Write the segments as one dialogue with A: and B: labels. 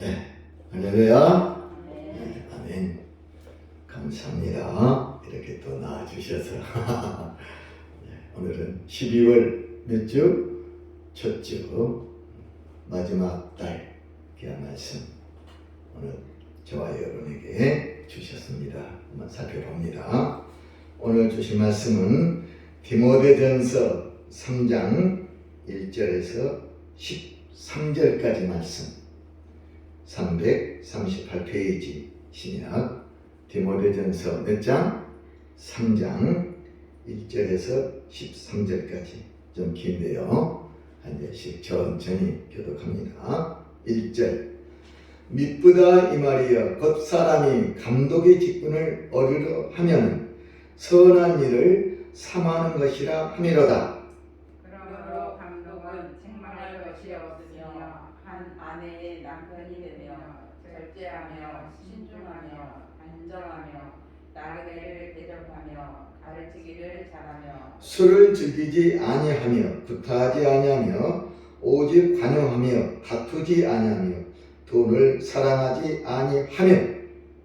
A: 네, 할렐루야. 네, 아멘. 감사합니다. 이렇게 또 나와주셔서. 네, 오늘은 12월 몇 주? 첫 주, 마지막 달 귀한 말씀 오늘 저와 여러분에게 주셨습니다. 한번 살펴봅니다. 오늘 주신 말씀은 디모데전서 3장 1절에서 13절까지 말씀, 338페이지 신약 디모데전서 몇 장? 3장 1절에서 13절까지 좀 긴데요. 한 절씩 천천히 교독합니다. 1절 미쁘다 이 말이여 곧 사람이 감독의 직분을 얻으려 하면 선한 일을 삼하는 것이라 함이로다.
B: 그러므로 감독은 책망할 것이 없으며 한 아내의 남편이 되며 절제하며 신중하며 안정하며 나그네를 대접하며 가르치기를 잘하며
A: 술을 즐기지 아니하며 구타하지 아니하며 오직 관용하며 다투지 아니하며 돈을 사랑하지 아니하며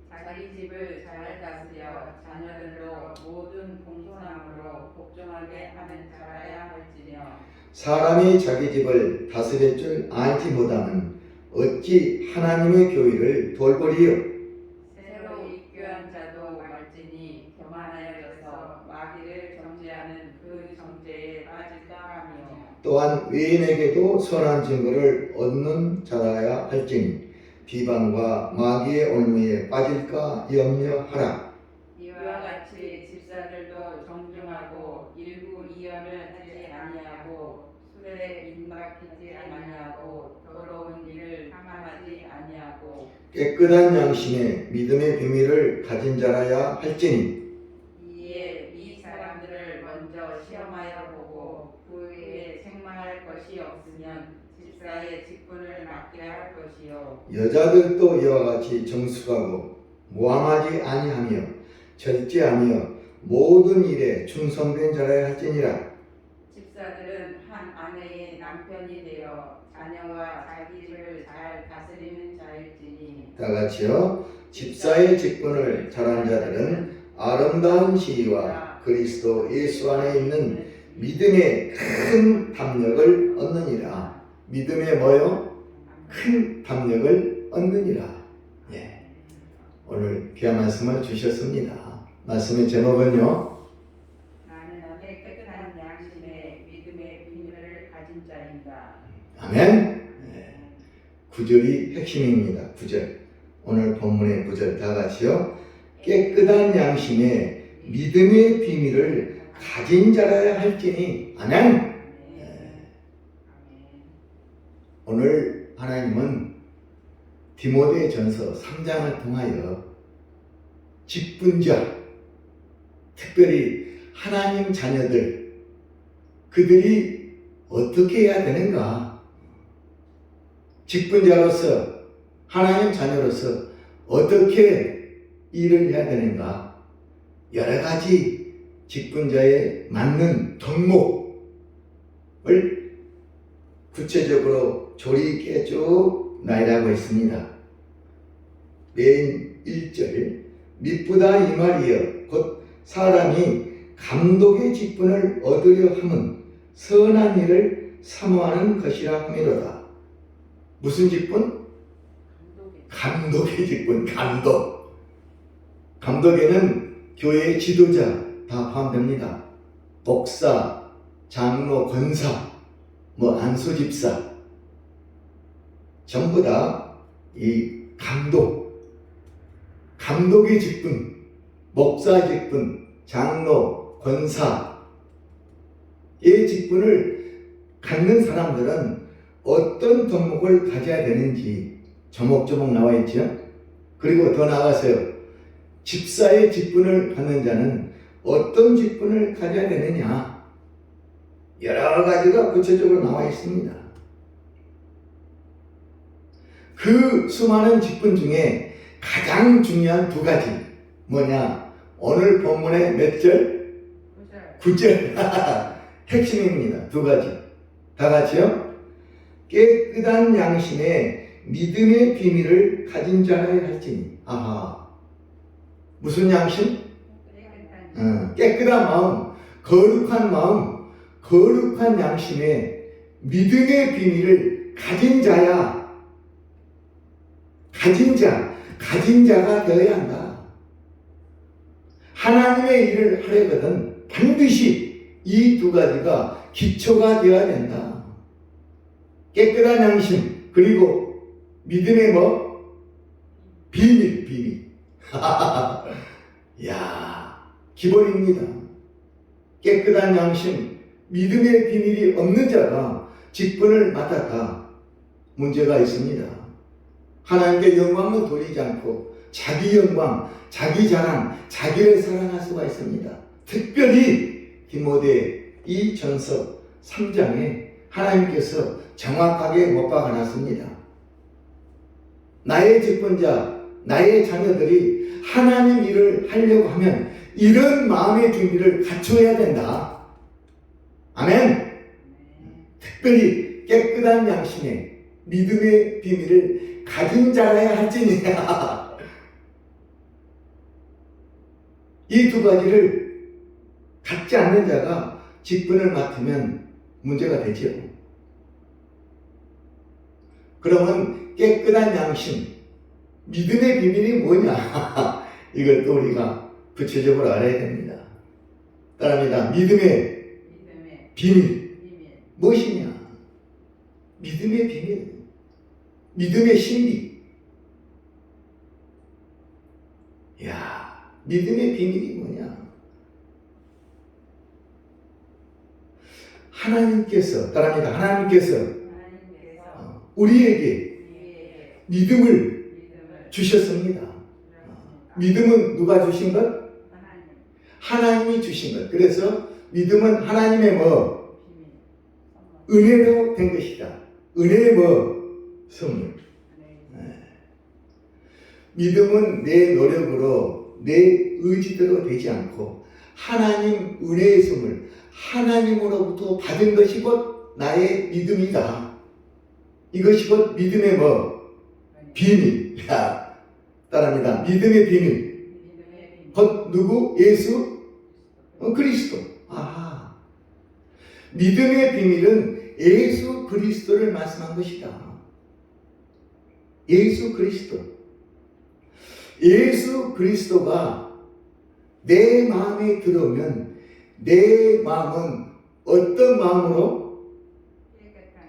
B: 자기 집을 잘 다스려 자녀들로 모든 공손함으로 복종하게 하는 자라야 할지며
A: 사람이 자기 집을 다스릴 줄 알지 못하면 어찌 하나님의 교회를 돌보리요.
B: 새로 입교한 자도 말지니 교만하여져서 마귀를 정죄하는 그 정죄에 빠질까 하며
A: 또한 외인에게도 선한 증거를 얻는 자라야 할지니 비방과 마귀의 올무에 빠질까 염려하라.
B: 이와 같이 집사들도 정중하고 일부 이언을 하지 아니하고 술에 민박히지 아니하고 더러운 일을 탐하지 아니하고
A: 깨끗한 양심에 믿음의 비밀을 가진 자라야 할지니
B: 이에 이 사람들을 먼저 시험하여 보고 그 후에 책망할 것이 없으면 집사의 직분을 맡게 할 것이요
A: 여자들도 이와 같이 정숙하고 모함하지 아니하며 절제하며 모든 일에 충성된 자라야 할지니라.
B: 집사들은 한 아내의 남편이 되어 자녀와 자기 집을 잘 다스리는 자일지니
A: 다 같이요. 집사의 직분을 잘한 자들은 아름다운 지위와 그리스도 예수 안에 있는 믿음의 큰 담력을 얻느니라. 믿음의 뭐요? 큰 담력을 얻느니라. 예. 오늘 귀한 말씀을 주셨습니다. 말씀의 제목은요.
B: 나는 깨끗한 양심에 믿음의 비밀을 가진 자인가.
A: 아멘. 예. 9절이 핵심입니다. 9절. 오늘 본문의 9절 다 같이요. 깨끗한 양심에 믿음의 비밀을 가진 자라야 할지니. 아멘. 오늘 하나님은 디모데전서 3장을 통하여 직분자, 특별히 하나님 자녀들, 그들이 어떻게 해야 되는가? 직분자로서, 하나님 자녀로서 어떻게 일을 해야 되는가? 여러 가지 직분자에 맞는 덕목을 구체적으로 조리 있게 쭉 나열하고 있습니다. 맨 1절 미쁘다 이 말이여 곧 사람이 감독의 직분을 얻으려 함은 선한 일을 사모하는 것이라 함이로다. 무슨 직분? 감독의 직분. 감독에는 교회의 지도자 다 포함됩니다. 목사, 장로, 권사, 안수집사 전부 다 이 감독의 직분, 목사 직분, 장로, 권사의 직분을 갖는 사람들은 어떤 덕목을 가져야 되는지 조목조목 나와 있죠. 그리고 더 나아가서요. 집사의 직분을 갖는 자는 어떤 직분을 가져야 되느냐. 여러 가지가 구체적으로 나와 있습니다. 그 수많은 직분 중에 가장 중요한 두 가지 뭐냐? 오늘 본문의 몇 절? 9절. 핵심입니다. 두 가지. 다 같이요. 깨끗한 양심에 믿음의 비밀을 가진 자라야 할지니. 아하. 무슨 양심? 깨끗한 마음, 거룩한 마음, 거룩한 양심에 믿음의 비밀을 가진 자야. 가진 자가 되어야 한다. 하나님의 일을 하려거든 반드시 이 두 가지가 기초가 되어야 된다. 깨끗한 양심, 그리고 믿음의 비밀. 야, 기본입니다. 깨끗한 양심, 믿음의 비밀이 없는 자가 직분을 맡았다. 문제가 있습니다. 하나님께 영광을 돌리지 않고 자기 영광, 자기 자랑, 자기를 사랑할 수가 있습니다. 특별히 디모데 이 전서 3장에 하나님께서 정확하게 못 박아놨습니다. 나의 직분자, 나의 자녀들이 하나님 일을 하려고 하면 이런 마음의 준비를 갖춰야 된다. 아멘. 특별히 깨끗한 양심에 믿음의 비밀을 가진 자라야 할지니. 이 두 가지를 갖지 않는 자가 직분을 맡으면 문제가 되죠. 그러면 깨끗한 양심, 믿음의 비밀이 뭐냐? 이걸 또 우리가 구체적으로 알아야 됩니다. 따라합니다. 믿음의 비밀. 무엇이냐? 믿음의 비밀. 믿음의 신비. 야, 믿음의 비밀이 뭐냐? 하나님께서, 따라합니다. 하나님께서 우리에게 믿음을 주셨습니다. 믿음은 누가 주신 것? 하나님이 주신 것. 그래서 믿음은 하나님의 은혜로 된 것이다. 은혜의 선물. 믿음은 내 노력으로, 내 의지대로 되지 않고 하나님 은혜의 선물, 하나님으로부터 받은 것이 곧 나의 믿음이다. 이것이 곧 믿음의 비밀. 따라합니다. 믿음의 비밀. 곧 누구? 예수? 그리스도. 아하. 믿음의 비밀은 예수 그리스도를 말씀한 것이다. 예수 그리스도. 예수 그리스도가 내 마음에 들어오면 내 마음은 어떤 마음으로?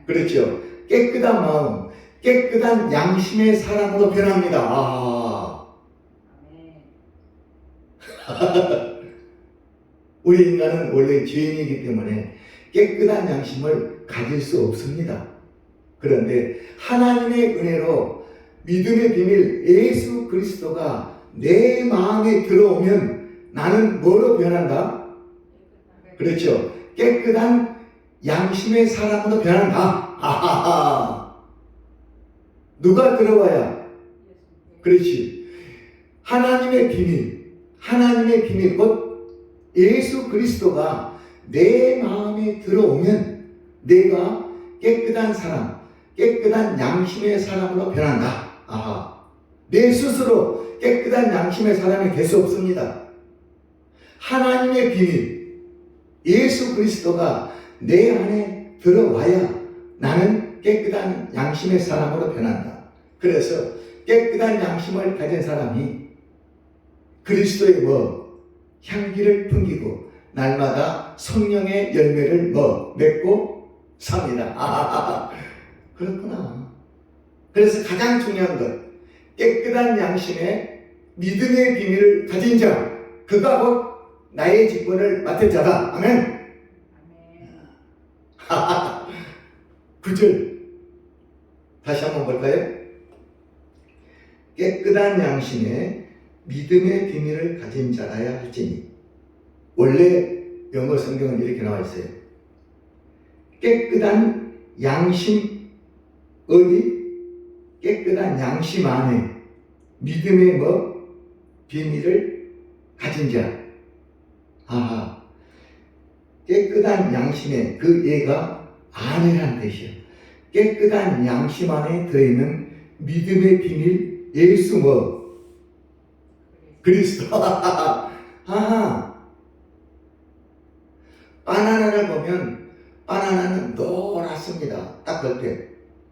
A: 그렇죠. 깨끗한 마음, 깨끗한 양심의 사람으로 변합니다. 우리 인간은 원래 죄인이기 때문에 깨끗한 양심을 가질 수 없습니다. 그런데 하나님의 은혜로 믿음의 비밀 예수 그리스도가 내 마음에 들어오면 나는 뭐로 변한다? 그렇죠. 깨끗한 양심의 사람으로 변한다. 아하하. 누가 들어와야? 그렇지. 하나님의 비밀, 곧 예수 그리스도가 내 마음에 들어오면 내가 깨끗한 사람, 깨끗한 양심의 사람으로 변한다. 아하. 내 스스로 깨끗한 양심의 사람이 될 수 없습니다. 하나님의 비밀, 예수 그리스도가 내 안에 들어와야 나는 깨끗한 양심의 사람으로 변한다. 그래서 깨끗한 양심을 가진 사람이 그리스도의 향기를 풍기고 날마다 성령의 열매를 맺고 삽니다. 그렇구나. 그래서 가장 중요한 것, 깨끗한 양심의 믿음의 비밀을 가진 자, 그가 곧 나의 직분을 맡은 자다. 아멘. 9절 다시 한번 볼까요? 깨끗한 양심에 믿음의 비밀을 가진 자라야 할지니. 원래 영어 성경은 이렇게 나와 있어요. 깨끗한 양심, 어디? 깨끗한 양심 안에 믿음의 비밀을 가진 자. 아하. 깨끗한 양심에 그 얘가 안이라는 뜻이에요. 깨끗한 양심 안에 들어있는 믿음의 비밀 예수 뭐? 그리스도. 아하. 바나나를 보면 바나나는 노랗습니다. 딱 겉에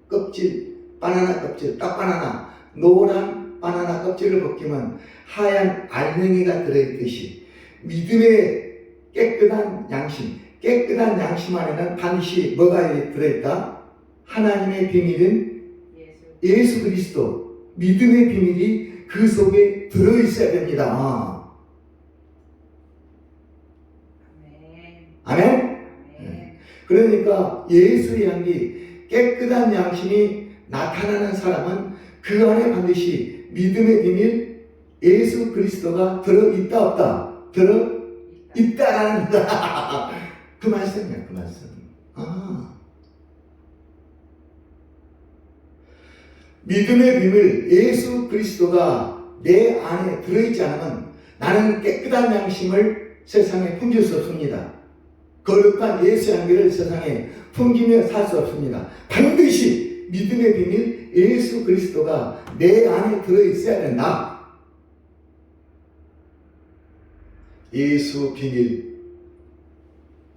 A: 껍질, 바나나 껍질, 딱 바나나 노란 바나나 껍질을 벗기면 하얀 알맹이가 들어있듯이 믿음의 깨끗한 양심, 깨끗한 양심 안에는 반드시 뭐가 들어있다? 하나님의 비밀은 예수 그리스도, 믿음의 비밀이 그 속에 들어있어야 됩니다. 아멘? 그러니까 예수의 향기, 깨끗한 양심이 나타나는 사람은 그 안에 반드시 믿음의 비밀 예수 그리스도가 들어있다 없다? 들어있다라는 그 말씀이야, 그 말씀. 믿음의 비밀 예수 그리스도가 내 안에 들어있지 않으면 나는 깨끗한 양심을 세상에 품질 수 없습니다. 거룩한 예수 향기를 세상에 풍기며 살 수 없습니다. 반드시 믿음의 비밀 예수 그리스도가 내 안에 들어있어야 된다. 예수 비밀,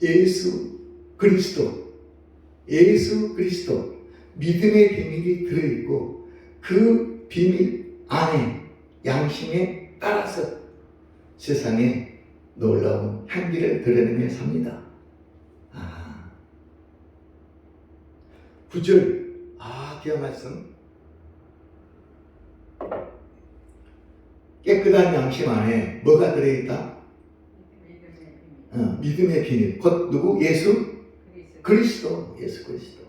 A: 예수 그리스도, 예수 그리스도, 믿음의 비밀이 들어있고 그 비밀 안에 양심에 따라서 세상에 놀라운 향기를 드러내며 삽니다. 9절, 기어 말씀. 깨끗한 양심 안에 뭐가 들어있다? 믿음의 비밀. 곧 누구? 예수 그리스도. 예수 그리스도.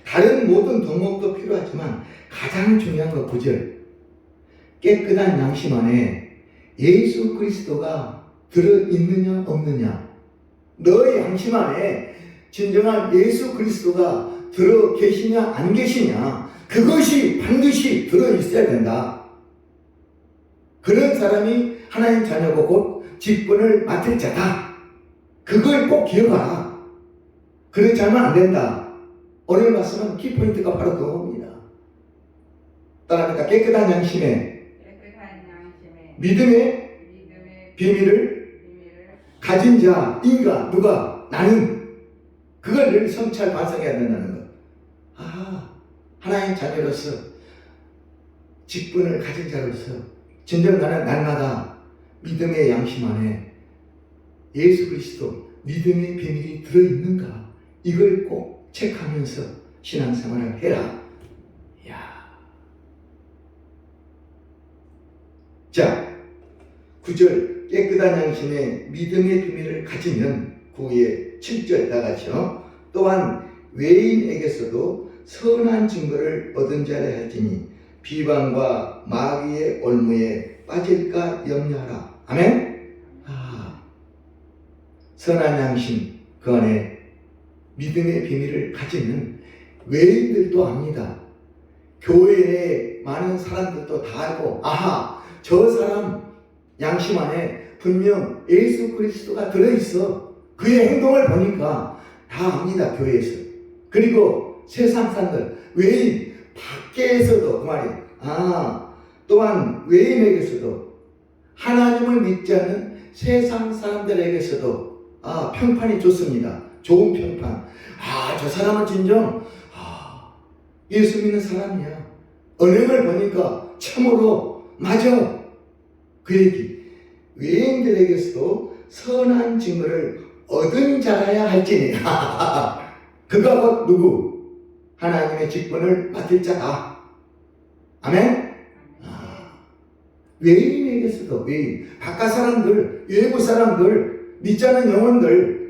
A: 다른 모든 덕목도 필요하지만 가장 중요한 거 9절. 깨끗한 양심 안에 예수 그리스도가 들어있느냐 없느냐. 너의 양심 안에 진정한 예수 그리스도가 들어 계시냐 안 계시냐, 그것이 반드시 들어있어야 된다. 그런 사람이 하나님 자녀고 곧 직분을 맡을 자다. 그걸 꼭 기억하라. 그렇지 않으면 안 된다. 오늘 말씀은 키포인트가 바로 그겁니다. 따라합니까? 깨끗한 양심에 믿음의 비밀을 가진 자, 인가, 누가? 나는. 그걸 늘 성찰 반성해야 된다는 것. 하나님 자녀로서, 직분을 가진 자로서 진정 나는 날마다 믿음의 양심 안에 예수 그리스도 믿음의 비밀이 들어있는가, 이걸 꼭 체크하면서 신앙생활을 해라. 자, 9절 깨끗한 양심에 믿음의 비밀을 가지면 9의 7절 다같이요. 또한 외인에게서도 선한 증거를 얻은 자라 할지니 비방과 마귀의 올무에 빠질까 염려하라. 아멘. 선한 양심, 그 안에 믿음의 비밀을 가지는 외인들도 압니다. 교회 내에 많은 사람들도 다 알고, 저 사람 양심 안에 분명 예수 그리스도가 들어있어. 그의 행동을 보니까 다 압니다, 교회에서. 그리고 세상 사람들, 외인, 밖에서도 그 말이에요. 또한 외인에게서도, 하나님을 믿지 않는 세상 사람들에게서도 평판이 좋습니다. 좋은 평판. 저 사람은 진정 예수 믿는 사람이야. 언행을 보니까 참으로 맞아. 그 얘기. 외인들에게서도 선한 증거를 얻은 자라야 할지니. 그가 곧 누구? 하나님의 직분을 맡을 자다. 아멘? 외인에게서도, 외인, 바깥 사람들, 외부 사람들, 믿지 않는 영혼들,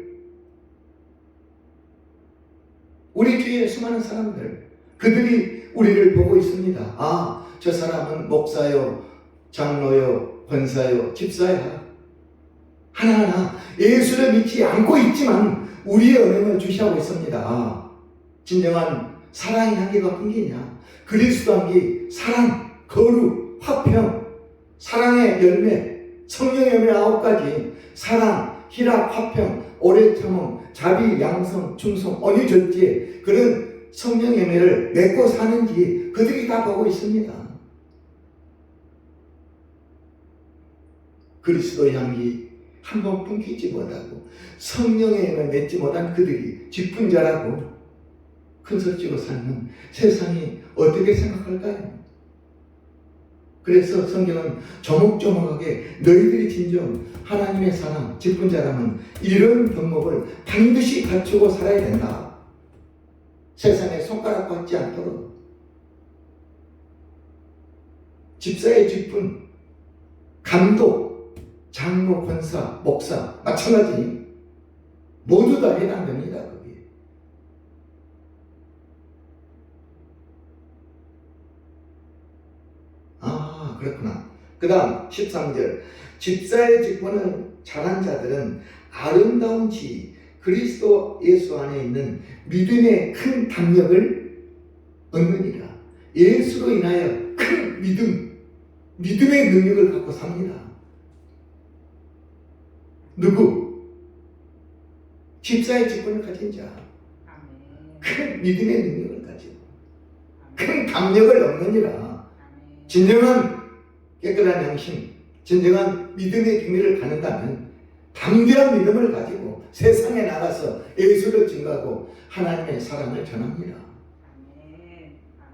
A: 우리 주위에 수많은 사람들, 그들이 우리를 보고 있습니다. 저 사람은 목사요, 장로요, 권사요, 집사야. 하나하나 예수를 믿지 않고 있지만 우리의 은혜를 주시하고 있습니다. 진정한 사랑의 향기가 풍기냐? 그리스도 향기, 사랑, 거룩, 화평, 사랑의 열매, 성령의 열매 9가지, 사랑, 희락, 화평, 오래 참음, 자비, 양성, 충성, 언유, 절제, 그런 성령 예매를 맺고 사는지 그들이 다 보고 있습니다. 그리스도의 향기 한 번 품기지 못하고 성령의 예매 맺지 못한 그들이 직분자라고 큰소리치고 살면 세상이 어떻게 생각할까요? 그래서 성경은 조목조목하게 너희들이 진정 하나님의 사람, 직분자라면 이런 덕목을 반드시 갖추고 살아야 된다. 세상에 손가락 받지 않도록. 집사의 직분, 감독, 장로, 권사, 목사 마찬가지 모두 다 해당됩니다. 거기에. 아, 그렇구나. 그 다음 13절 집사의 직분을 잘한 자들은 아름다운 지 그리스도 예수 안에 있는 믿음의 큰 담력을 얻느니라. 예수로 인하여 큰 믿음의 능력을 갖고 삽니다. 누구? 집사의 직분을 가진 자. 큰 믿음의 능력을 가지고 큰 담력을 얻느니라. 진정한 깨끗한 양심, 진정한 믿음의 비밀을 갖는다면 담대한 믿음을 가지고 세상에 나가서 예수를 증거하고 하나님의 사랑을 전합니다.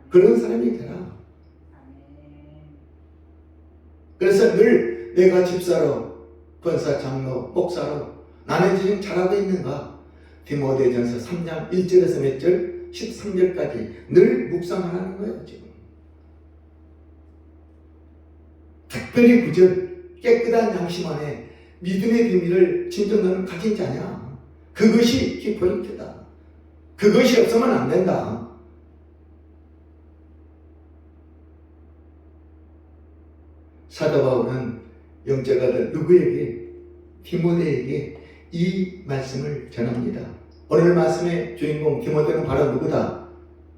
A: 그런 사람이 되라. 그래서 늘 내가 집사로, 권사, 장로, 목사로 나는 지금 잘하고 있는가? 디모데전서 3장 1절에서 몇 절? 13절까지 늘 묵상하라는 거예요. 지금 특별히 9절 깨끗한 양심 안에 믿음의 비밀을 진정 너는 가진 자냐? 그것이 키포인트다. 그것이 없으면 안 된다. 사도 바울은 영적 아들 누구에게? 디모데에게 이 말씀을 전합니다. 오늘 말씀의 주인공 디모데는 바로 누구다?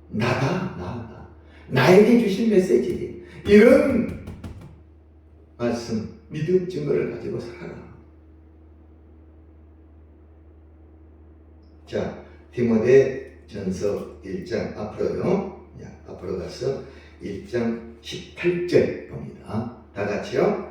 A: 나다. 나에게 주신 메시지. 이런 말씀, 믿음 증거를 가지고 살아라. 자, 디모데 전서 1장 앞으로요. 앞으로 가서 1장 18절 봅니다. 다 같이요.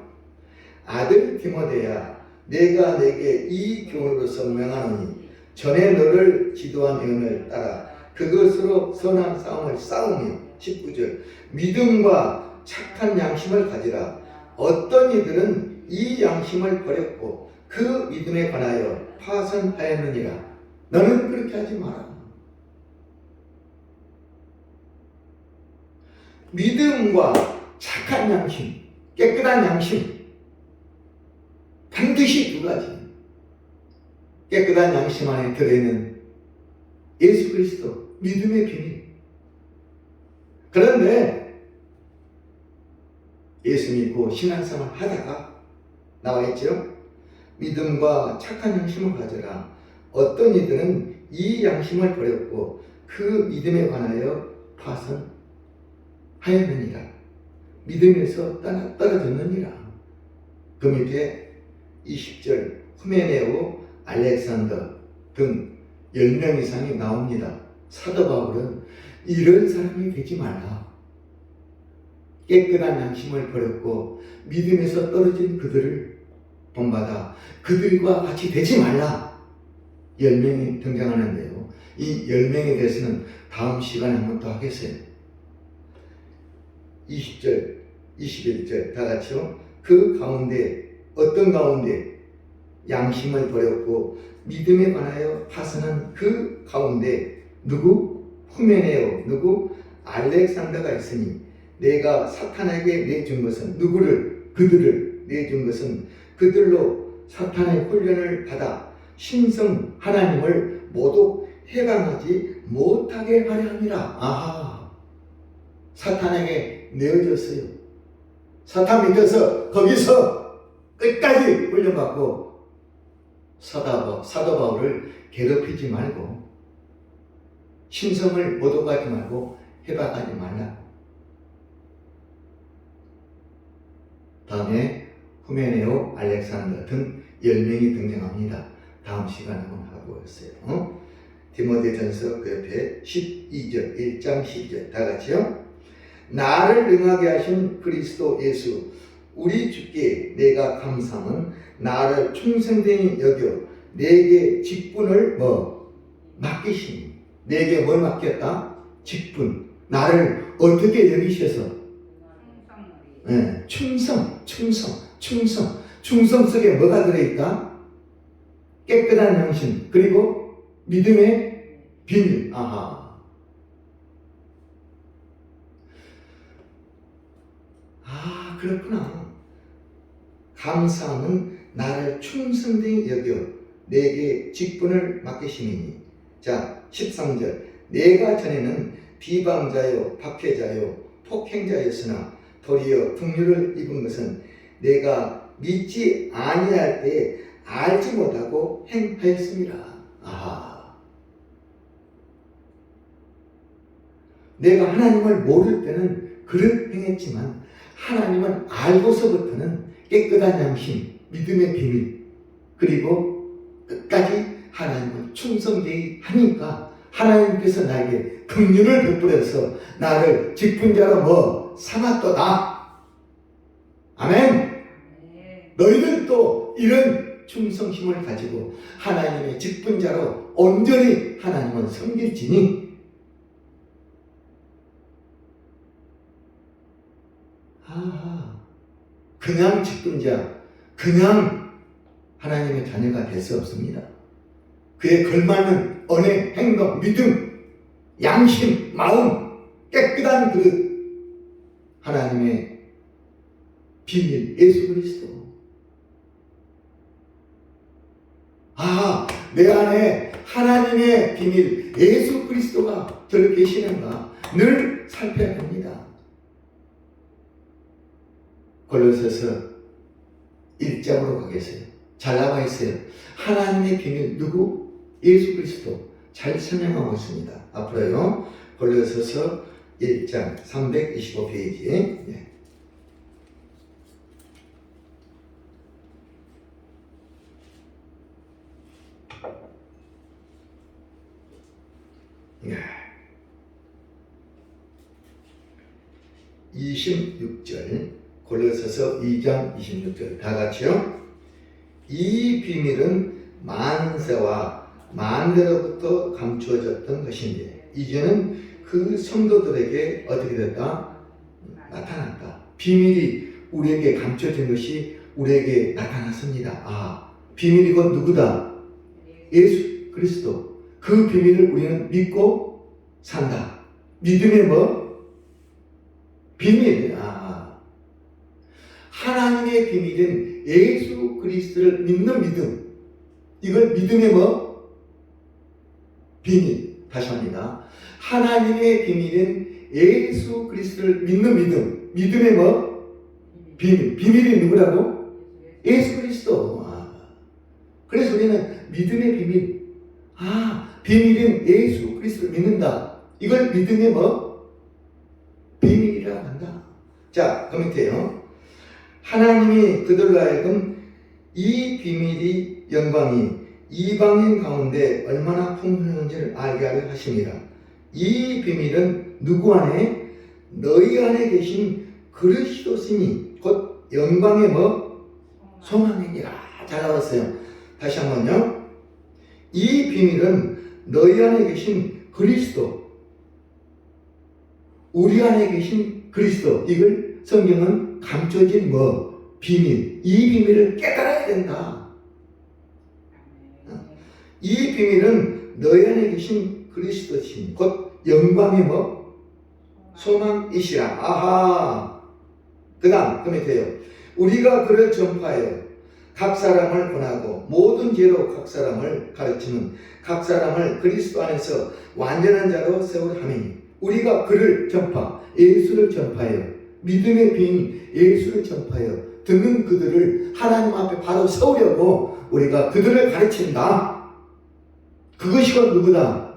A: 아들 디모데야, 내가 내게 이 교훈으로서 명하노니 전에 너를 지도한 예언을 따라 그것으로 선한 싸움을 싸우며 19절 믿음과 착한 양심을 가지라. 어떤 이들은 이 양심을 버렸고 그 믿음에 관하여 파선하였느니라. 너는 그렇게 하지 마라. 믿음과 착한 양심, 깨끗한 양심 반드시 두 가지. 깨끗한 양심 안에 들어있는 예수 그리스도 믿음의 비밀. 그런데 예수 믿고 신앙생활 하다가 나와 있죠. 믿음과 착한 양심을 가져라. 어떤 이들은 이 양심을 버렸고 그 믿음에 관하여 파선하였느니라. 믿음에서 떨어졌느니라. 그 밑에 20절 후메네오, 알렉산더 등 10명 이상이 나옵니다. 사도 바울은 이런 사람이 되지 말라. 깨끗한 양심을 버렸고 믿음에서 떨어진 그들을 본받아 그들과 같이 되지 말라. 10명이 등장하는데요. 이 10명에 대해서는 다음 시간에 한 번 더 하겠어요. 20절, 21절 다 같이요. 그 가운데 어떤 가운데 양심을 버렸고 믿음에 관하여 파선한 그 가운데 누구? 후메네오, 누구? 알렉산더가 있으니 내가 사탄에게 내준 것은 누구를? 그들을 내준 것은 그들로 사탄의 훈련을 받아 신성 하나님을 모두 해방하지 못하게 하려 함이라. 아하, 사탄에게 내어줬어요. 사탄 밑에서 거기서 끝까지 훈련받고 사도 바울을 괴롭히지 말고 신성을 모독하지 말고 해방하지 말라. 다음에 후메네오, 알렉산더 등 10명이 등장합니다. 다음 시간에 한번 하고 있어요. 디모데전서 그 옆에 12절, 1장 12절 다 같이요. 나를 능하게 하신 그리스도 예수 우리 주께 내가 감사함은 나를 충성되이 여겨 내게 직분을 맡기시니. 내게 뭘 맡겼다? 직분. 나를 어떻게 여기셔서? 네, 충성. 충성 속에 뭐가 들어있다? 깨끗한 양심, 그리고 믿음의 비밀. 아하. 아, 그렇구나. 감사함은 나를 충성되이 여겨 내게 직분을 맡기시니. 자, 13절. 내가 전에는 비방자요, 박해자요, 폭행자였으나 도리어 긍휼을 입은 것은 내가 믿지 아니할 때 알지 못하고 행하였습니다. 아하. 내가 하나님을 모를 때는 그릇 행했지만 하나님을 알고서부터는 깨끗한 양심, 믿음의 비밀, 그리고 끝까지 하나님을 충성되이 하니까 하나님께서 나에게 긍휼을 베풀어서 나를 직분자로 삼았도다. 아멘. 너희들도 이런 충성심을 가지고 하나님의 직분자로 온전히 하나님을 섬길지니. 그냥 직분자, 그냥 하나님의 자녀가 될 수 없습니다. 그에 걸맞는 언행, 행동, 믿음, 양심, 마음, 깨끗한 그릇, 하나님의 비밀, 예수 그리스도. 내 안에 하나님의 비밀, 예수 그리스도가 저를 계시는가 늘 살펴야 합니다. 골로새서 1장으로 가겠어요. 잘 나와 있어요. 하나님의 비밀 누구? 예수 그리스도. 잘 설명하고 있습니다. 앞으로요. 골로새서 1장 325페이지에 네. 26절, 골로새서 2장 26절 다 같이요. 이 비밀은 만세와 만대로부터 감추어졌던 것인데 이제는 그 성도들에게 어떻게 됐다? 나타났다. 비밀이 우리에게 감춰진 것이 우리에게 나타났습니다. 비밀이 곧 누구다? 예수 그리스도. 그 비밀을 우리는 믿고 산다. 믿음의 비밀. 하나님의 비밀은 예수 그리스도를 믿는 믿음. 이걸 믿음의 비밀. 다시 합니다. 하나님의 비밀은 예수 그리스도를 믿는 믿음. 믿음의 비밀. 비밀이 누구라고? 예수 그리스도. 그래서 우리는 믿음의 비밀. 비밀은 예수 그리스도를 믿는다. 이걸 믿음의 비밀이라고 한다. 자, 그 밑에요. 하나님이 그들로 하여금 이 비밀이 영광이 이방인 가운데 얼마나 풍성한지를 알게 하려 하심이라. 이 비밀은 누구 안에? 너희 안에 계신 그리스도시니 곧 영광의 소망이니라. 잘 나왔어요. 다시 한번요. 이 비밀은 너희 안에 계신 그리스도, 우리 안에 계신 그리스도. 이걸 성경은 감춰진 비밀. 이 비밀을 깨달아야 된다. 이 비밀은 너희 안에 계신 그리스도신 곧 영광의 소망이시라. 그 다음 그 밑에요. 우리가 그를 전파하여 각 사람을 권하고 모든 죄로 각 사람을 가르치는 각 사람을 그리스도 안에서 완전한 자로 세우려 함이니. 우리가 그를 전파, 예수를 전파하여 믿음의 비밀 예수를 전파하여 듣는 그들을 하나님 앞에 바로 세우려고 우리가 그들을 가르친다. 그것이 곧 누구다?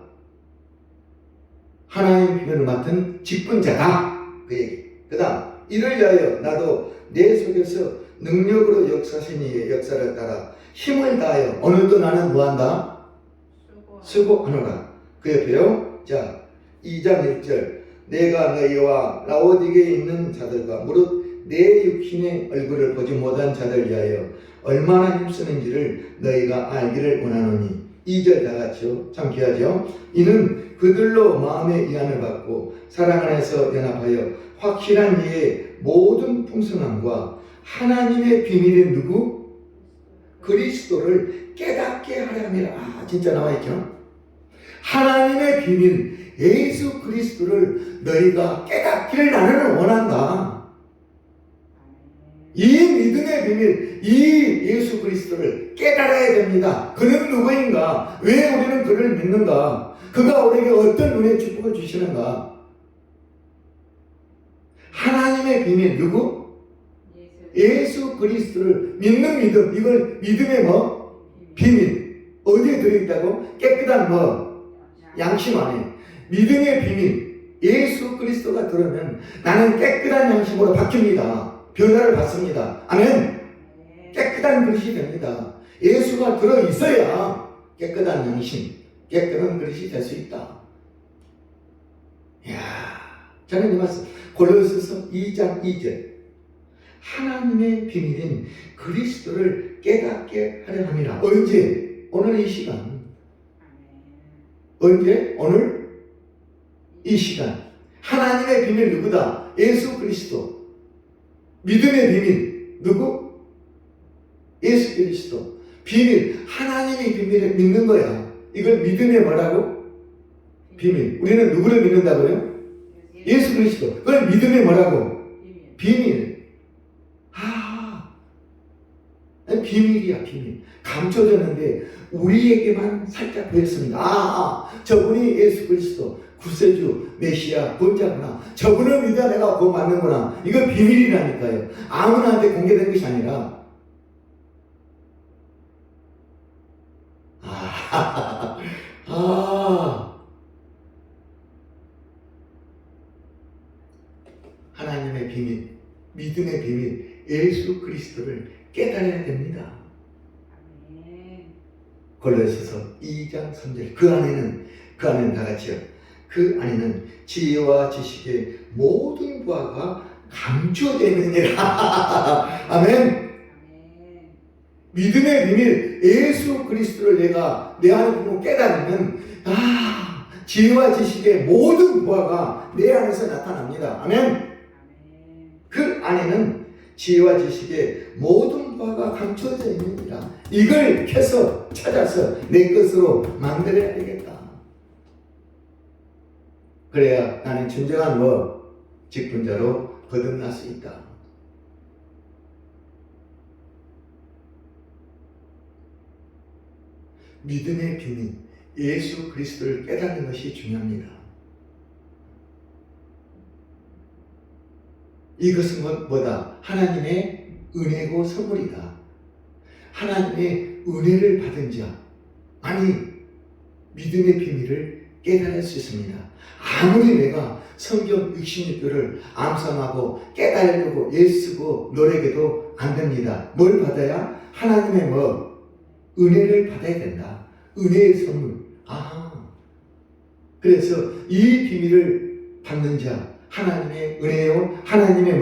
A: 하나님 비밀을 맡은 직분자다. 그 얘기. 그 다음 이를 위하여 나도 내 속에서 능력으로 역사하신 이의 역사를 따라 힘을 다하여 오늘도 나는 뭐한다? 수고하노라. 그 옆에요. 자, 2장 1절. 내가 너희와 라오디게에 있는 자들과 무릇 내 육신의 얼굴을 보지 못한 자들 위하여 얼마나 힘쓰는지를 너희가 알기를 원하노니. 2절 다 같이요. 참 귀하죠. 이는 그들로 마음의 위안을 받고 사랑 안에서 연합하여 확실한 이의 모든 풍성함과 하나님의 비밀인 누구? 그리스도를 깨닫게 하려 함이라. 아, 진짜 나와있죠. 하나님의 비밀 예수 그리스도를 너희가 깨닫기를 나는 원한다. 이 믿음의 비밀, 이 예수 그리스도를 깨달아야 됩니다. 그는 누구인가? 왜 우리는 그를 믿는가? 그가 우리에게 어떤 은혜의 축복을 주시는가? 하나님의 비밀, 누구? 예수 그리스도를 믿는 믿음. 이걸 믿음의 뭐? 비밀. 어디에 들어있다고? 깨끗한 뭐? 양심 안에. 믿음의 비밀. 예수 그리스도가 들으면 나는 깨끗한 양심으로 바뀝니다. 변화를 받습니다. 아멘. 깨끗한 그릇이 됩니다. 예수가 들어있어야 깨끗한 양심, 깨끗한 그릇이 될 수 있다. 이야, 저는 이 말씀 골로새서 2장 2절. 하나님의 비밀인 그리스도를 깨닫게 하려 함이라. 언제? 오늘 이 시간. 언제? 오늘 이 시간. 하나님의 비밀 누구다? 예수 그리스도. 믿음의 비밀 누구? 예수 그리스도. 비밀, 하나님의 비밀을 믿는 거야. 이걸 믿음의 뭐라고? 비밀. 우리는 누구를 믿는다고요? 예수 그리스도. 그걸 믿음의 뭐라고? 비밀. 비밀이야, 비밀. 감춰졌는데 우리에게만 살짝 보였습니다. 저분이 예수 그리스도 구세주 메시아 본자구나. 저분을 믿어 내가 그거 맞는구나. 이거 비밀이라니까요. 아무나한테 공개된 것이 아니라. 하나님의 비밀, 믿음의 비밀, 예수 그리스도를 깨달아야 됩니다. 골로새서 2장 3절. 그 안에는 다 같이요. 그 안에는 지혜와 지식의 모든 부하가 감춰져 있느니라. 아멘. 믿음의 비밀, 예수 그리스도를 내가 내 안에 보고 깨달으면 지혜와 지식의 모든 부하가 내 안에서 나타납니다. 아멘. 그 안에는 지혜와 지식의 모든 바가 감춰져 있느니라. 이걸 캐서 찾아서 내 것으로 만들어야 되겠다. 그래야 나는 진정한 직분자로 거듭날 수 있다. 믿음의 비밀, 예수 그리스도를 깨닫는 것이 중요합니다. 이것은 뭐다? 하나님의 은혜고 선물이다. 하나님의 은혜를 받은 자, 믿음의 비밀을 깨달을 수 있습니다. 아무리 내가 성경 66교를 암송하고 깨달으려고 애쓰고 노력해도 안 됩니다. 뭘 받아야? 하나님의 은혜를 받아야 된다. 은혜의 선물. 그래서 이 비밀을 받는 자, 하나님의 은혜요, 하나님의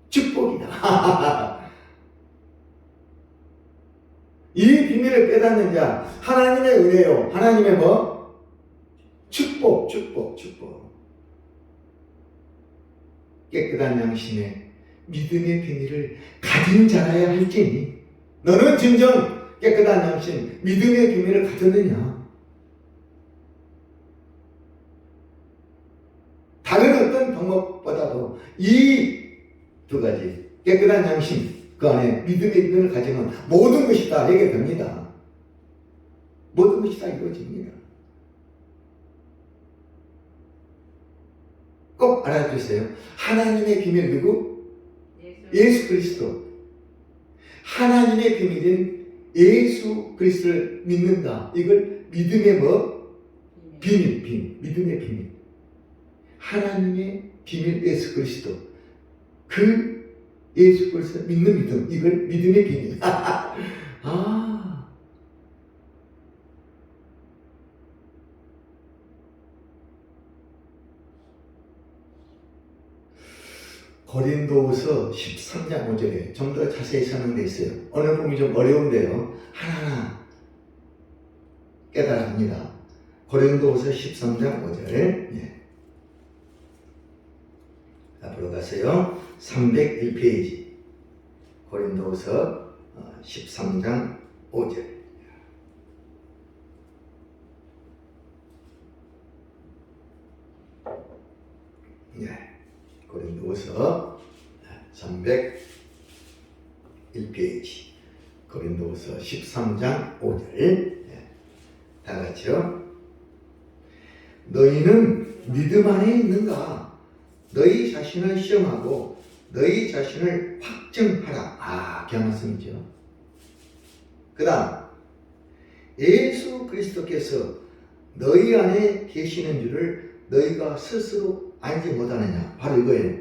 A: 축복이다. 이 비밀을 깨닫는 자, 하나님의 은혜요, 하나님의 축복. 깨끗한 양심에 믿음의 비밀을 가진 자라야 할지니, 너는 진정 깨끗한 양심, 믿음의 비밀을 가졌느냐? 다른 어떤 방법보다도 이 두 가지, 깨끗한 양심, 그 안에 믿음의 비밀을 가지면 모든 것이 다 해결됩니다. 모든 것이 다 이루어집니다. 꼭 알아주세요. 하나님의 비밀 누구? 예수 그리스도. 하나님의 비밀인 예수 그리스도를 믿는다. 이걸 믿음의 비밀. 믿음의 비밀. 하나님의 비밀 예수 그리스도. 그 예수 그리스도 믿는 믿음. 이걸 믿음의 비밀. 고린도후서 13장 5절에 좀 더 자세히 설명되어 있어요. 오늘 보기 좀 어려운데요. 하나하나 깨달아 합니다. 고린도후서 13장 5절. 예. 앞으로 가세요. 301페이지. 고린도후서 13장 5절. 예. 고린도후서 301페이지. 고린도후서 13장 5절. 예. 다 같이요. 너희는 믿음 안에 있는가? 너희 자신을 시험하고 너희 자신을 확증하라. 그 말씀이죠. 그 다음 예수 그리스도께서 너희 안에 계시는 줄을 너희가 스스로 알지 못하느냐. 바로 이거예요.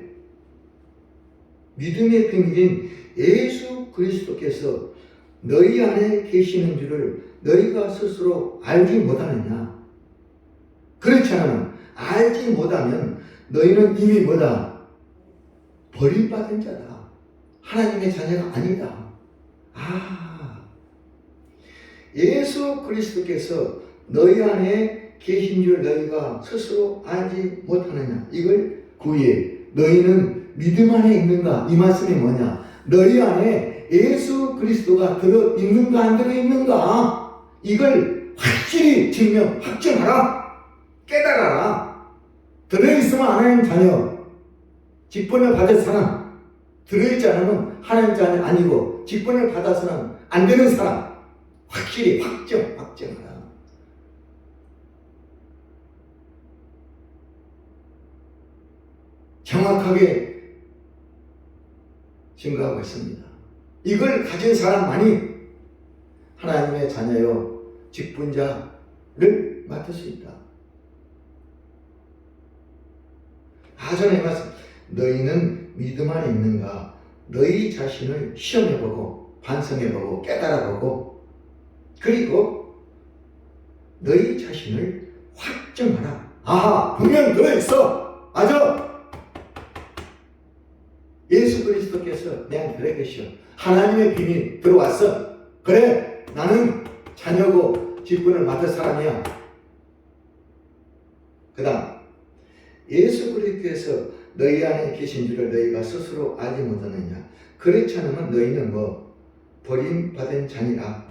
A: 믿음의 비밀인 예수 그리스도께서 너희 안에 계시는 줄을 너희가 스스로 알지 못하느냐. 그렇지 않으면, 알지 못하면 너희는 이미 뭐다? 버림받은 자다. 하나님의 자녀가 아니다. 예수 그리스도께서 너희 안에 계신 줄 너희가 스스로 알지 못하느냐. 이걸 구해. 너희는 믿음 안에 있는가? 이 말씀이 뭐냐? 너희 안에 예수 그리스도가 들어있는가 안 들어있는가? 이걸 확실히 확증하라. 깨달아라. 들어있으면 하나님 자녀, 직분을 받을 사람, 들어있지 않으면 하나님 자녀 아니고 직분을 받아서는 안 되는 사람, 확실히 확증하라. 정확하게 증거하고 있습니다. 이걸 가진 사람만이 하나님의 자녀요 직분자를 맡을 수 있다. 전에 말씀, 너희는 믿음 안에 있는가? 너희 자신을 시험해보고 반성해보고 깨달아보고 그리고 너희 자신을 확증하라. 분명 들어있어. 맞아. 예수 그리스도께서 내 안에 들어계셔. 하나님의 비밀 들어왔어. 그래, 나는 자녀고 직분을 맡을 사람이야. 그 다음 예수 그리스도께서 너희 안에 계신 줄을 너희가 스스로 알지 못하느냐. 그렇지 않으면 너희는 버림받은 자니라.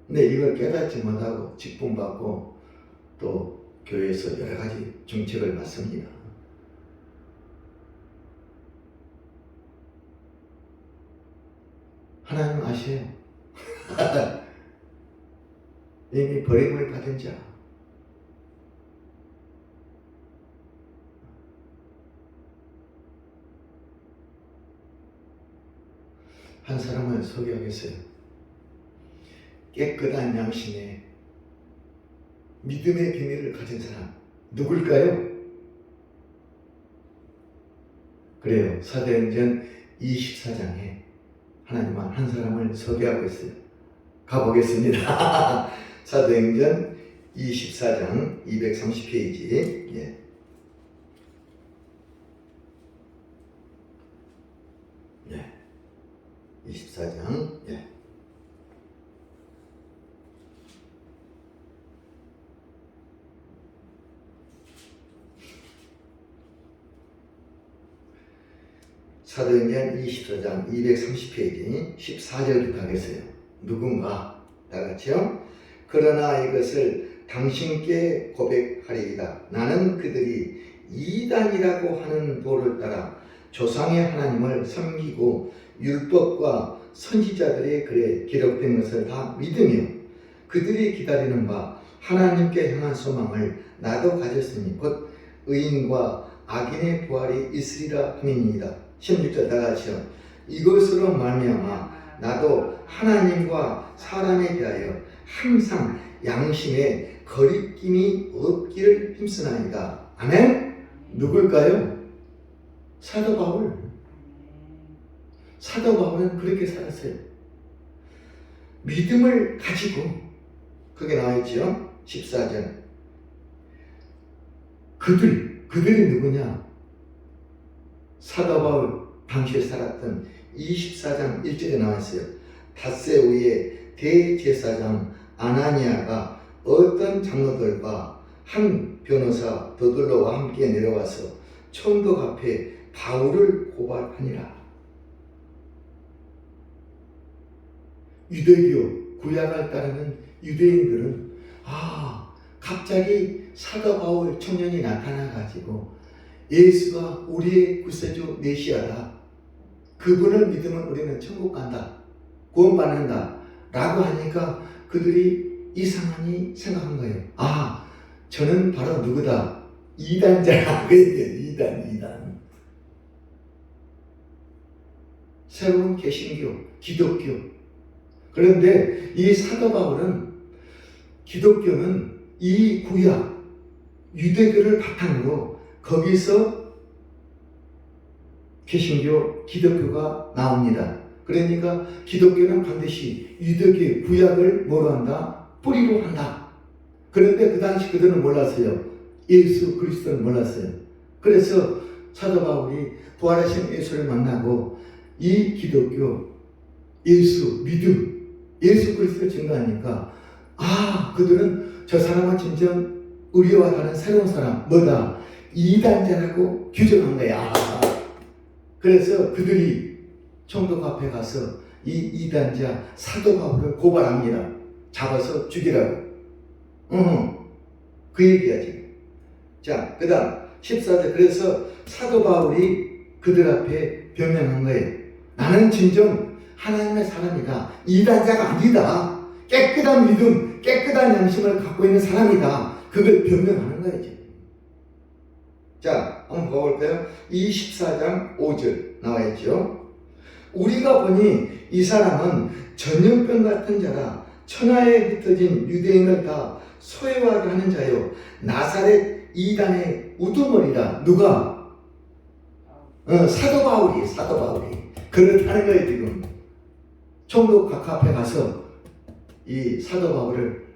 A: 근데 이걸 깨닫지 못하고 직분받고 또 교회에서 여러 가지 정책을 받습니다. 하나님 아세요? 이미 버림을 받은 자. 한 사람을 소개하겠어요. 깨끗한 양심에 믿음의 비밀을 가진 사람. 누굴까요? 그래요. 사도행전 24장에 하나님은 한 사람을 소개하고 있어요. 가보겠습니다. 사도행전 24장 230페이지. 예. 예. 24장. 예. 사도행전 24장 230페이지 14절부터 하겠어요. 누군가 다 같이요. 그러나 이것을 당신께 고백하리이다. 나는 그들이 이단이라고 하는 도를 따라 조상의 하나님을 섬기고 율법과 선지자들의 글에 기록된 것을 다 믿으며 그들이 기다리는 바 하나님께 향한 소망을 나도 가졌으니 곧 의인과 악인의 부활이 있으리라 함이니이다. 16절 다 같이요. 이것으로 말미암아 나도 하나님과 사람에 대하여 항상 양심에 거리낌이 없기를 힘쓰나이다. 아멘. 누굴까요? 사도 바울. 사도 바울은 그렇게 살았어요. 믿음을 가지고, 그게 나와있죠. 14절 그들이 누구냐? 사도 바울 당시에 살았던 24장 1절에 나왔어요. 닷새우의 대제사장 아나니아가 어떤 장로들과 한 변호사 더둘러와 함께 내려와서 총독 앞에 바울을 고발하니라. 유대교 구약을 따르는 유대인들은 갑자기 사도 바울 청년이 나타나가지고 예수가 우리의 구세주 메시아다, 그분을 믿으면 우리는 천국 간다, 구원받는다 라고 하니까 그들이 이상하니 생각한 거예요. 저는 바로 누구다? 이단자라고 했대요. 이단. 새로운 개신교, 기독교. 그런데 이 사도 바울은 기독교는 이 구약 유대교를 바탕으로 거기서 개신교, 기독교가 나옵니다. 그러니까 기독교는 반드시 유대교 구약을 뭐로 한다? 뿌리로 한다. 그런데 그 당시 그들은 몰랐어요. 예수 그리스도를 몰랐어요. 그래서 사도 바울이 부활하신 예수를 만나고 이 기독교, 예수, 믿음, 예수 그리스도를 증거하니까 그들은 저 사람은 진정 우리와 다른 새로운 사람, 뭐다? 이단자라고 규정한 거야. 그래서 그들이 총독 앞에 가서 이 이단자 사도 바울을 고발합니다. 잡아서 죽이라고. 그 얘기야 지금. 자, 그 다음 14절. 그래서 사도 바울이 그들 앞에 변명한 거예요. 나는 진정 하나님의 사람이다. 이단자가 아니다. 깨끗한 믿음, 깨끗한 양심을 갖고 있는 사람이다. 그걸 변명하는 거예요 지금. 자, 한번 봐볼까요? 24장 5절 나와있죠. 우리가 보니 이 사람은 전염병 같은 자라 천하에 흩어진 유대인을 다 소외하게 하는 자요, 나사렛 이단의 우두머리다. 누가? 사도 바울이 그렇다는 거예요 지금. 총독 각 앞에 가서 이 사도 바울을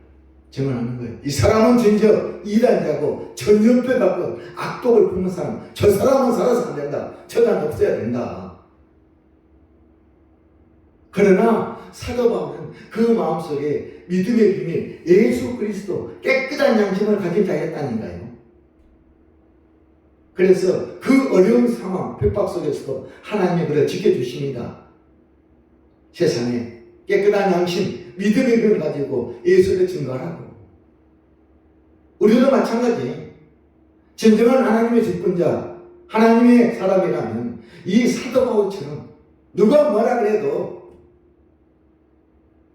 A: 증언하는 거예요. 이 사람은 진짜 이단자고 전염병 갖고 악독을 품는 사람, 저 사람은 살아서 안 된다. 저단 없어야 된다. 그러나 사도 바울은 그 마음속에 믿음의 비밀, 예수 그리스도 깨끗한 양심을 가진 자였다니까요. 그래서 그 어려운 상황, 핍박 속에서도 하나님이 그를 지켜주십니다. 세상에 깨끗한 양심, 믿음의 비밀을 가지고 예수를 증거하라고. 우리도 마찬가지. 진정한 하나님의 직분자, 하나님의 사람이라면 이 사도 바울처럼 누가 뭐라 그래도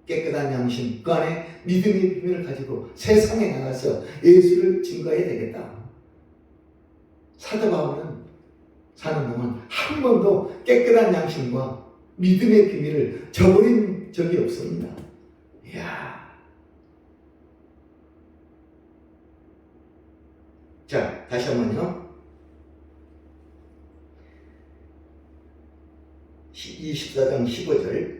A: 깨끗한 양심, 그 안에 믿음의 비밀을 가지고 세상에 나가서 예수를 증거해야 되겠다. 사도 바울은 사는 동안 한 번도 깨끗한 양심과 믿음의 비밀을 저버린 적이 없습니다. 이야. 자, 다시 한번요. 24장 15절.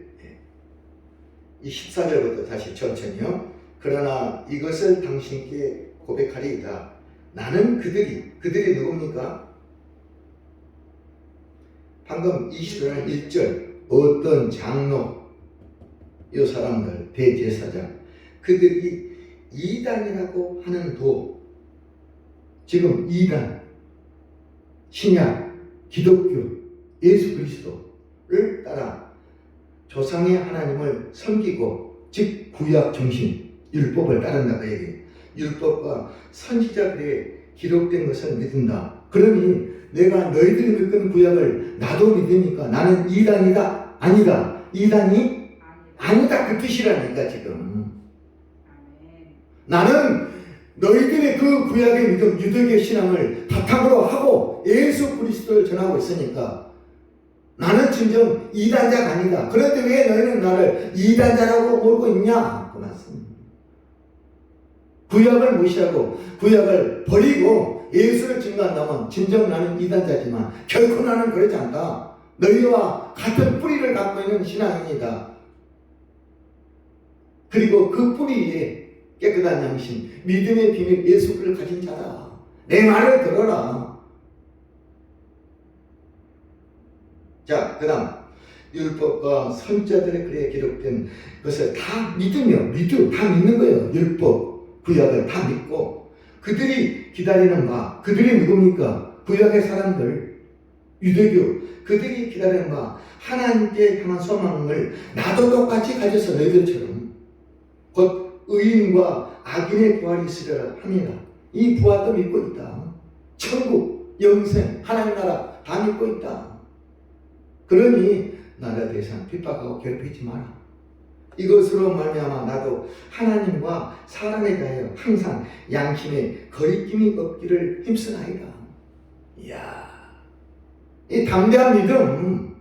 A: 이 14절부터 다시 천천히요. 그러나 이것을 당신께 고백하리이다. 나는 그들이 누굽니까? 방금 20절 1절 어떤 장로, 이 사람들 대제사장, 그들이 이단이라고 하는 도, 지금 이단, 신약, 기독교, 예수 그리스도를 따라 조상의 하나님을 섬기고, 즉 구약 정신, 율법을 따른다고 얘기해요. 율법과 선지자들의 기록된 것을 믿는다. 그러니 내가 너희들이 믿는 구약을 나도 믿으니까 나는 이단이다? 아니다. 이단이? 아니다. 그 뜻이라니까 지금. 나는 너희들의 그 구약의 믿음, 유대교 신앙을 바탕으로 하고 예수 그리스도를 전하고 있으니까 나는 진정 이단자가 아니다. 그런데 왜 너희는 나를 이단자라고 몰고 있냐? 그 말씀. 구약을 무시하고 구약을 버리고 예수를 증거한다면 진정 나는 이단자지만 결코 나는 그러지 않다. 너희와 같은 뿌리를 갖고 있는 신앙입니다. 그리고 그 뿌리에 깨끗한 양심, 믿음의 비밀, 예수를 가진 자다. 내 말을 들어라. 자, 그 다음 율법과 선자들의 글에 기록된 것을 다 믿으며 다 믿는 거예요. 율법, 구약을 다 믿고 그들이 기다리는 바, 그들이 누굽니까? 구약의 사람들, 유대교, 그들이 기다리는 바 하나님께 향한 소망을 나도 똑같이 가져서 너희들처럼 곧 의인과 악인의 부활이 있으리라 합니다. 이 부활도 믿고 있다. 천국, 영생, 하나님 나라 다 믿고 있다. 그러니 나라 대상 핍박하고 괴롭히지 마라. 이것으로 말미암아 나도 하나님과 사람에 대하여 항상 양심에 거리낌이 없기를 힘쓰나이다. 이야, 이 담대한 믿음,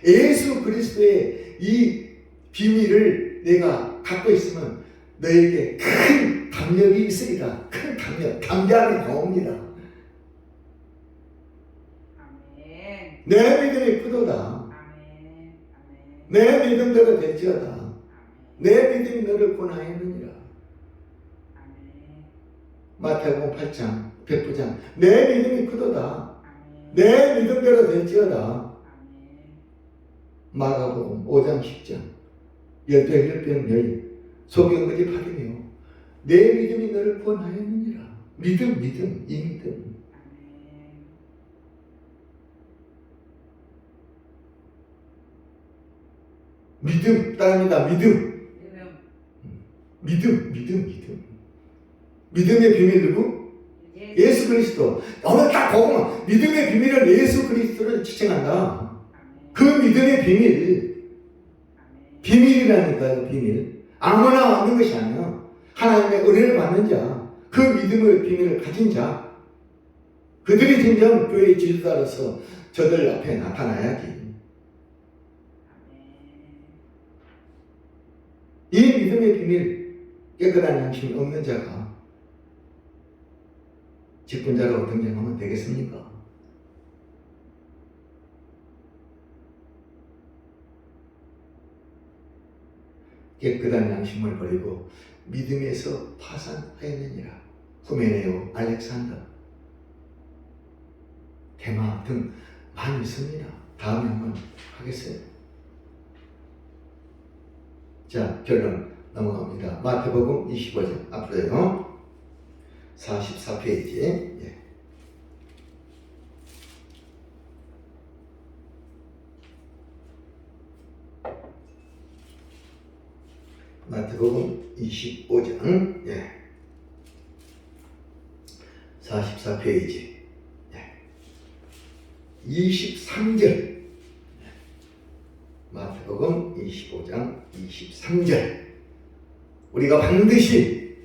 A: 예수 그리스도의 이 비밀을 내가 갖고 있으면 너에게 큰 담력이 있으리라. 큰 담력, 담대함이 나옵니다.
B: 아멘.
A: 내 믿음이 크도다.
B: 아멘. 아멘.
A: 내 믿음대로 될지어다.
B: 아멘.
A: 내 믿음이 너를 권하였느니라.
B: 아멘.
A: 마태복음 8장, 백부장. 내 믿음이 크도다.
B: 아멘.
A: 내 믿음대로 될지어다.
B: 아멘.
A: 마가복음 5장 10장. 열두 헬병 여인 소경거지 파리며 내 믿음이 너를 권하였느니라. 믿음, 이 믿음.
B: 아멘.
A: 믿음, 따릅니다. 믿음.
B: 믿음.
A: 믿음의 비밀 누구? 예수 그리스도. 오늘 딱 보면 믿음의 비밀은 예수 그리스도를 지칭한다.
B: 아멘.
A: 그 믿음의 비밀,
B: 아멘.
A: 비밀이라니까요. 비밀. 아무나 얻는 것이 아니야. 하나님의 은혜를 받는 자, 그 믿음의 비밀을 가진 자, 그들이 진정 교회의 지도자로서 저들 앞에 나타나야지. 이 믿음의 비밀, 깨끗한 양심이 없는 자가 직분자라고 등장하면 되겠습니까? 깨끗한 양심을 버리고 믿음에서 파산하였느니라. 후메네오, 알렉산더, 대마 등 많이 있습니다. 다음에 한번 하겠어요. 자, 결론 넘어갑니다. 마태복음 25장 앞으로요. 44페이지. 예. 마태복음 25장. 예. 44페이지. 예. 23절. 마태복음 25장 23절. 우리가 반드시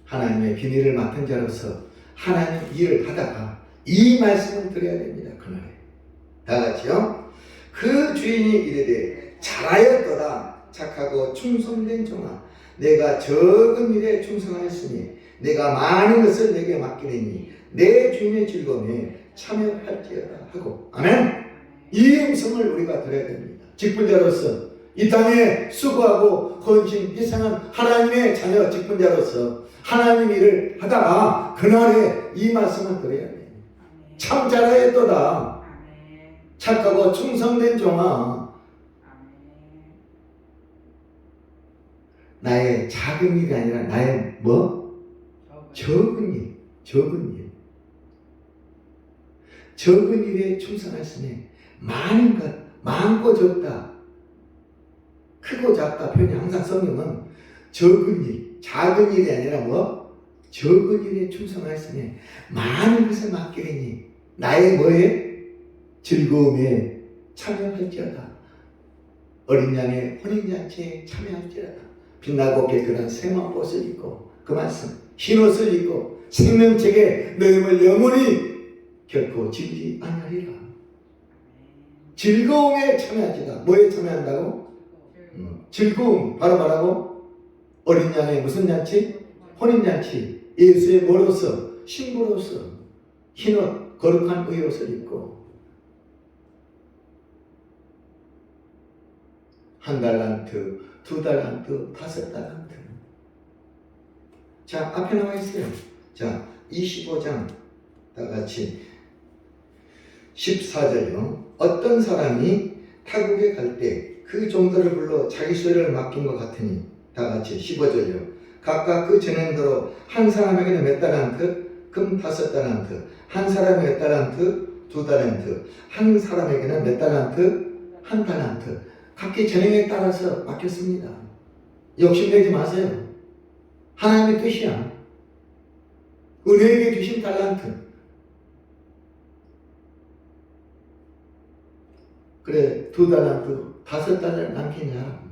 A: 하나님의 비밀을 맡은 자로서 하나님 일을 하다가 이 말씀을 드려야 됩니다. 그날에 다 같이요. 그 주인이 이르되 잘하였도다 착하고 충성된 종아, 내가 적은 일에 충성하였으니 내가 많은 것을 내게 맡기리니 내 주인의 즐거움에 참여할지어다 하고. 아멘. 이 음성을 우리가 들어야 됩니다. 직분자로서 이 땅에 수고하고 헌신 희생한 하나님의 자녀 직분자로서 하나님 일을 하다가 그날에 이 말씀을 드려야 돼요. 참 잘하였도다 착하고 충성된 종아, 나의 작은 일이 아니라 나의 뭐? 적은 일. 적은 일에 충성하시니 많은 것, 많고 적다, 크고 작다 표현이 항상 성경은 적은 일, 작은 일이 아니라 뭐? 적은 일에 충성하시니 많은 것을 맡기리니 나의 뭐에? 즐거움에 참여할지어다. 어린 양의 혼인잔치에 참여할지어다. 빛나고 깨끗한 새만 옷을 입고, 그 말씀, 흰 옷을 입고 생명책에 너희를 영원히 결코 지우지 않으리라. 즐거움에 참여하지다. 뭐에 참여한다고? 즐거움. 바로 말하고 어린 양의 무슨 잔치? 혼인잔치. 예수의 뭐로서? 신부로서 흰옷, 거룩한 의옷을 입고 1달란트, 2달란트, 5달란트 자, 앞에 나와 있어요. 자, 25장 다 같이 14절요. 어떤 사람이 타국에 갈 때 그 종들을 불러 자기 소유를 맡긴 것 같으니 다 같이 15절요. 각각 그 전행대로 한 사람에게는 몇 달란트, 금 5달란트, 한 사람에게 몇 달란트, 2달란트, 한 사람에게는 몇 달란트, 1달란트. 각기 전행에 따라서 맡겼습니다. 욕심내지 마세요. 하나님의 뜻이야. 은혜에게 주신 달란트. 그래, 2달란트, 5달란트 남기냐.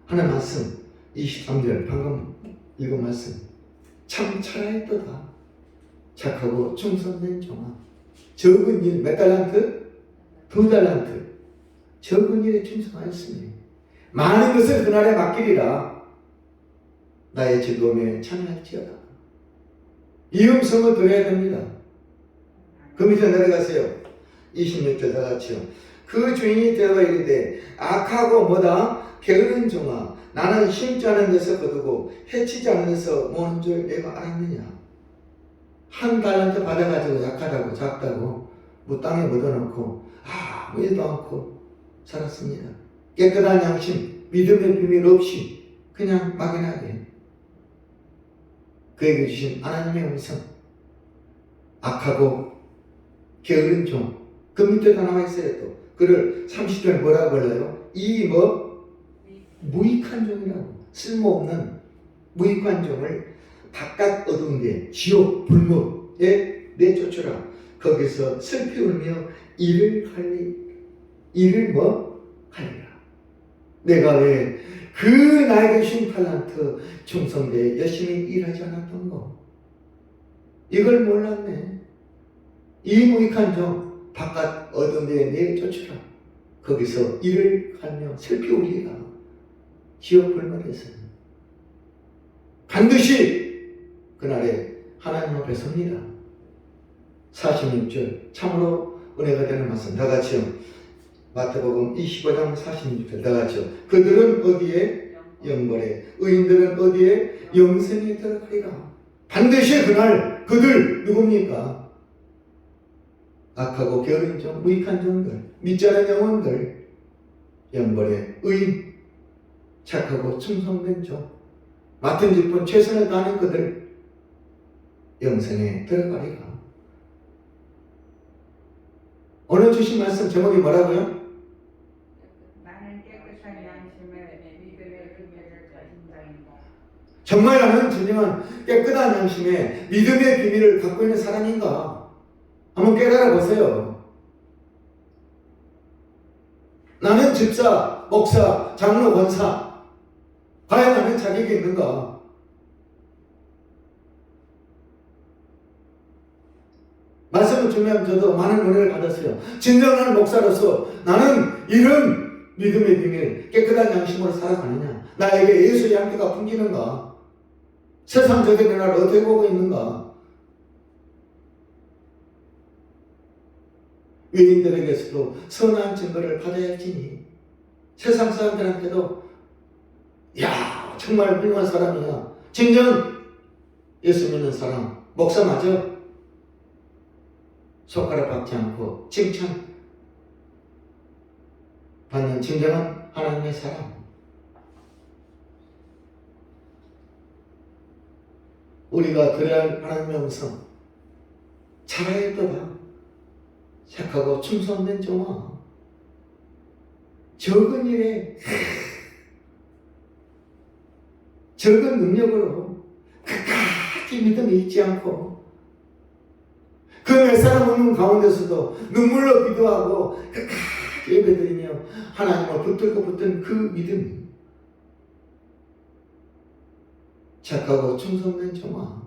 A: 하나 말씀, 23절 방금 읽은 말씀. 참 차라했도다. 착하고 충성된 종아. 적은 일, 몇 달란트? 2달란트. 적은 일에 충성하였으니 많은 것을 그날에 맡기리라. 나의 즐거움에 참여할지어다. 이 음성을 들어야 됩니다. 그 밑에 내려가세요. 26절 다 같이요. 그 주인이 되어 이르되 악하고 뭐다? 게으른 종아, 나는 심지 않은 데서 거두고 해치지 않은 데서 모은 줄 내가 알았느냐. 1달란트 받아가지고 약하다고 작다고 뭐 땅에 묻어놓고 아무 일도 않고 살았습니다. 깨끗한 양심, 믿음의 비밀 없이 그냥 막연하게 그에게 주신 하나님의 음성. 악하고 게으른 종. 그 밑에 다 나와 있어요. 또 그를 30절 뭐라고 불러요? 이 무익한 종이라고. 쓸모없는 무익한 종을 바깥 어두운 데 지옥 불못에 내쫓으라. 거기서 슬피 울며 이를 갈리라. 내가 왜 그 나에게 주신 탈란트 충성되에 열심히 일하지 않았던 거, 이걸 몰랐네. 이 무익한 종 바깥 어두운 데에 내쫓으라. 거기서 이를 갈며 슬피 울리라. 지옥 불못에서 반드시 그날에 하나님 앞에 섭니다. 46절 참으로 은혜가 되는 말씀 다 같이요. 마태복음 25장 46절 다 같이요. 그들은 어디에? 영벌에. 의인들은 어디에? 영생에 들어가리라. 반드시 그날 그들 누굽니까? 악하고 게으른 종, 무익한 종들, 믿지 않은 영혼들, 영벌에 의인, 착하고 충성된 종, 맡은 직분 최선을 다하는 그들 영생에 들어가리라. 오늘 주신 말씀 제목이 뭐라고요?
B: 나는 깨끗한 양심에 믿음의 비밀을 가진 자인가.
A: 정말 나는 진정한 깨끗한 양심에 믿음의 비밀을 갖고 있는 사람인가? 한번 깨달아 보세요. 나는 집사, 목사, 장로, 권사, 과연 나는 자격이 있는가? 말씀을 주면 저도 많은 은혜를 받았어요. 진정한 목사로서 나는 이런 믿음의 비밀, 깨끗한 양심으로 살아가느냐? 나에게 예수의 향기가 풍기는가? 세상적인 나를 어떻게 보고 있는가? 외인들에게서도 선한 증거를 받아야 할지니 세상 사람들한테도 야 정말 훌륭한 사람이야. 진정 예수 믿는 사람, 목사 맞아. 손가락 받지 않고 칭찬 받는 진정한 하나님의 사람. 우리가 들어야 할 하나님의 음성. 잘하였도다. 착하고 충성된 종아. 적은 일에 적은 능력으로 끝까지 믿음이 잊지 않고 그 몇 사람 없는 가운데서도 눈물로 기도하고 끝까지 예배드리며 하나님을 붙들고 붙든 그 믿음. 착하고 충성된 종아.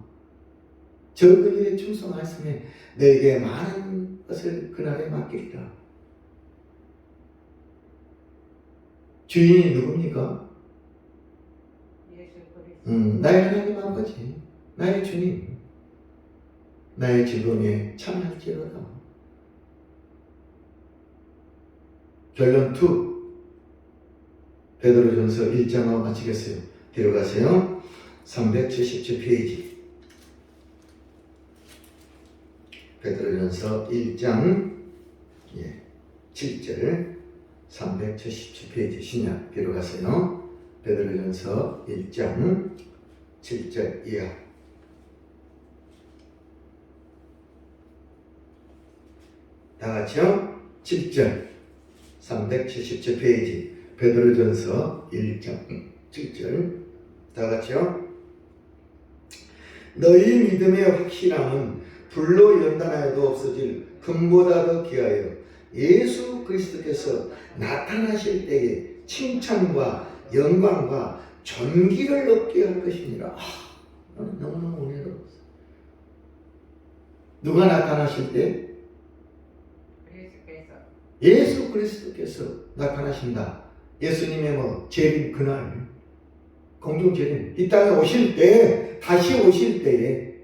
A: 적은 일에 충성하였으니 내게 많은 것을 그날에 맡기리라. 주인이 누굽니까?
B: 예수 그리스도.
A: 나의 하나님 아버지, 나의 주님, 나의 즐거움에 참여할지로다. 결론 2. 베드로전서 1장하고 마치겠어요. 뒤로 가세요. 377페이지. 베드로전서 1장 7절 377페이지 신약 뒤로 가세요. 베드로전서 1장 7절 이하. 다 같이요. 7절 377페이지 베드로전서 1장 7절 다 같이요. 너희 믿음의 확실함은 불로 연단하여도 없어질 금보다 더 귀하여 예수 그리스도께서 나타나실 때에 칭찬과 영광과 존귀를 얻게 할 것이니라. 너무너무 은혜로웠어요. 누가 나타나실 때? 예수 그리스도께서 나타나신다. 예수님의 재림 그날, 공중 재림, 이 땅에 오실 때, 다시 오실 때에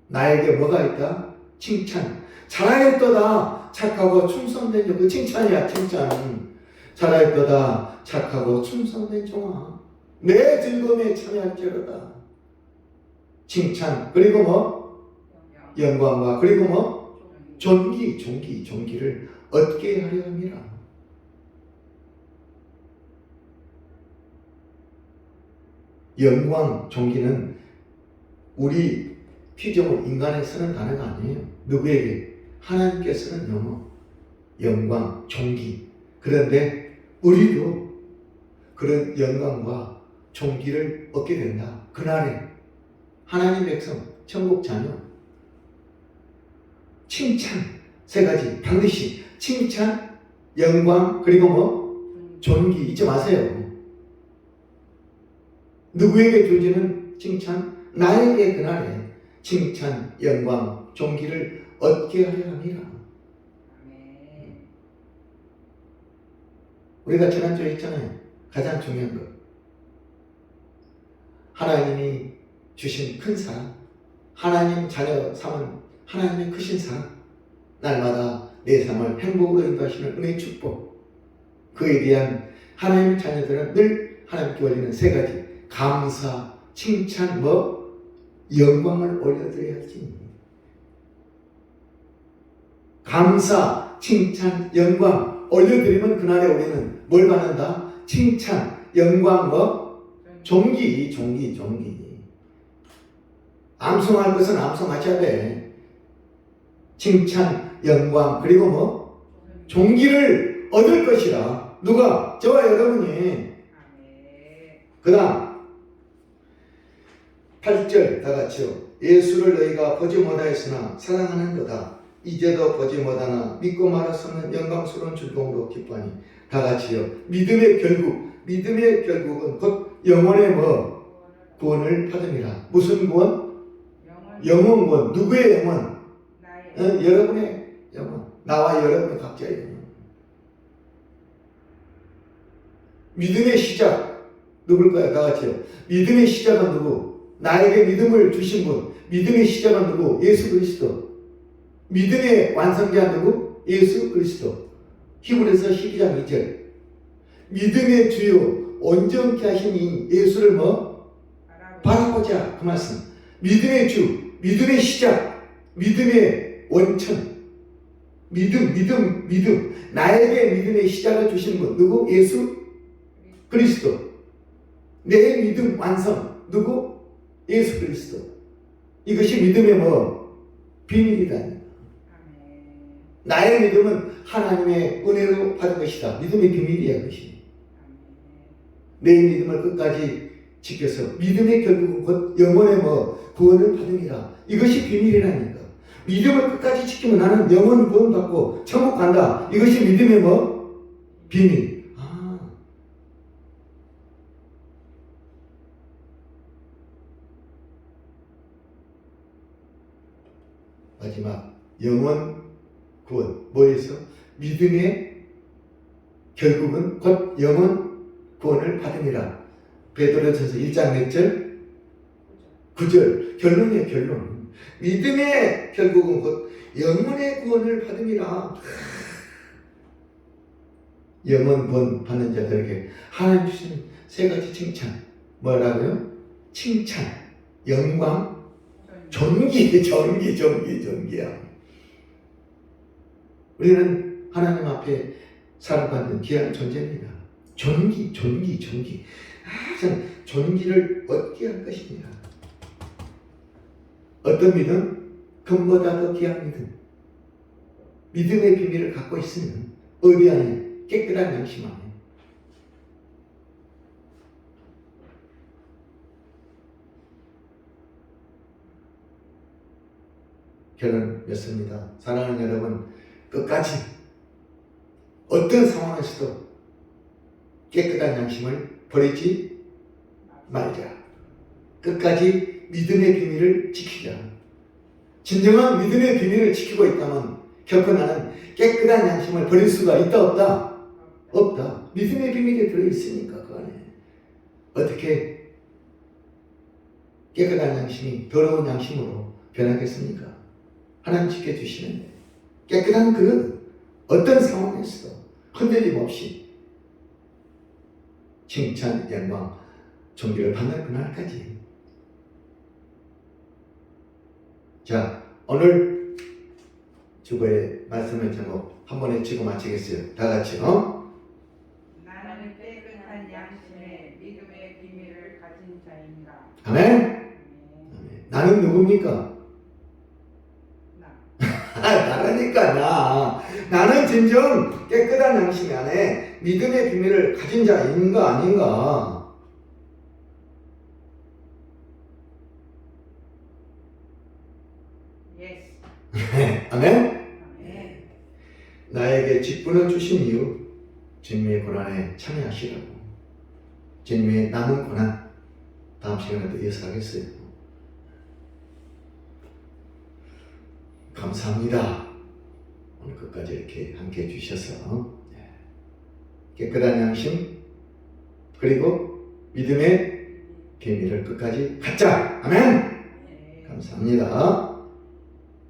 A: 나에게 뭐가 있다? 칭찬. 잘하였도다 착하고 충성된 종. 그 칭찬이야, 칭찬. 잘하였도다 착하고 충성된 종아, 내 즐거움에 참여할지어다. 칭찬. 그리고 영광과 그리고 존귀를 얻게 하려 함이라. 영광, 존귀는 우리 피조물 인간에 쓰는 단어가 아니에요. 누구에게? 하나님께 쓰는 영어. 영광, 존귀. 그런데 우리도 그런 영광과 존귀를 얻게 된다. 그날에 하나님 백성, 천국 자녀, 칭찬 세 가지 반드시 칭찬, 영광, 그리고 존귀 잊지 마세요. 누구에게 주지는 칭찬? 나에게 그날에 칭찬, 영광, 존귀를 얻게 하려 함이라. 우리가 지난주에 했잖아요. 가장 중요한 것. 하나님이 주신 큰 사랑, 하나님 자녀 삼은 하나님의 크신 사랑, 날마다 내 삶을 행복으로 인도하시는 은혜의 축복. 그에 대한 하나님의 자녀들은 늘 하나님께 올리는 세 가지. 감사, 칭찬, 영광을 올려드려야지. 감사, 칭찬, 영광 올려드리면 그날에 우리는 뭘 받는다? 칭찬, 영광, 존귀. 암송할 것은 암송하셔야 돼. 칭찬, 영광, 그리고 존귀를 얻을 것이라. 누가? 저와 여러분이. 그 다음 8절 다 같이요. 예수를 너희가 보지 못하였으나 사랑하는 거다. 이제도 보지 못하나 믿고 말할 수 없는 영광스러운 즐거움으로 기뻐하니. 다 같이요. 믿음의 결국은 곧 영혼의 구원을 받음이라. 무슨 구원? 영혼 구원. 누구의 영혼? 여러분의 영혼. 나와 여러분의 각자의 영혼. 믿음의 시작 누굴까요? 다 같이요. 믿음의 시작은 누구? 나에게 믿음을 주신 분. 믿음의 시작은 누구? 예수 그리스도. 믿음의 완성자 누구? 예수 그리스도. 히브리서 12장 2절. 믿음의 주요 온전케 하신 이 예수를 바라보자. 그 말씀. 믿음의 주, 믿음의 시작, 믿음의 원천. 믿음. 나에게 믿음의 시작을 주신 분 누구? 예수 그리스도. 내 믿음 완성 누구? 예수 그리스도. 이것이 믿음의 비밀이다. 나의 믿음은 하나님의 은혜로 받은 것이다. 믿음의 비밀이야. 그것이. 내 믿음을 끝까지 지켜서 믿음의 결국은 곧 영혼의 구원을 받으리라. 이것이 비밀이라니까. 믿음을 끝까지 지키면 나는 영혼 구원 받고 천국 간다. 이것이 믿음의 비밀. 마지막 영혼 구원. 뭐에서? 믿음의 결국은 곧 영혼 구원을 받으리라. 베드로전서 1장 몇 절? 9절. 결론이에요. 결론. 믿음의 결국은 곧 영혼의 구원을 받으리라. 영혼 구원 받는 자들에게 하나님 주시는 세 가지 칭찬. 뭐라고요? 칭찬, 영광, 존귀야. 우리는 하나님 앞에 사랑받는 귀한 존재입니다. 존귀. 참 존귀를 얻게 할 것입니다. 어떤 믿음? 금보다 더 귀한 믿음. 믿음의 비밀을 갖고 있으면 어디 안에? 깨끗한 양심 안에. 결론 맺습니다. 사랑하는 여러분, 끝까지 어떤 상황에서도 깨끗한 양심을 버리지 말자. 끝까지 믿음의 비밀을 지키자. 진정한 믿음의 비밀을 지키고 있다면 결코 나는 깨끗한 양심을 버릴 수가 있다 없다? 없다. 믿음의 비밀이 들어있으니까 그 안에. 어떻게 깨끗한 양심이 더러운 양심으로 변하겠습니까? 하나님 지켜주시는데 깨끗한 그릇, 어떤 상황에서도 흔들림 없이 칭찬, 영광, 존귀를 받는 그날까지. 자, 오늘 주보의 말씀의 제목 한 번에 치고 마치겠어요. 다 같이
B: 나는 깨끗한 양심의 믿음의 비밀을 가진 자인가.
A: 아멘. 아멘. 나는 누굽니까? 나라니까 나는 진정 깨끗한 양심 안에 믿음의 비밀을 가진 자인가 아닌가?
B: 예스.
A: 아멘.
B: 아멘.
A: 나에게 직분을 주신 이유 주님의 고난에 참여하시라고. 주님의 남은 고난 다음 시간에도 이어서 하겠어요. 감사합니다. 오늘 끝까지 이렇게 함께 해주셔서 깨끗한 양심 그리고 믿음의 비밀을 끝까지 갖자. 아멘. 감사합니다.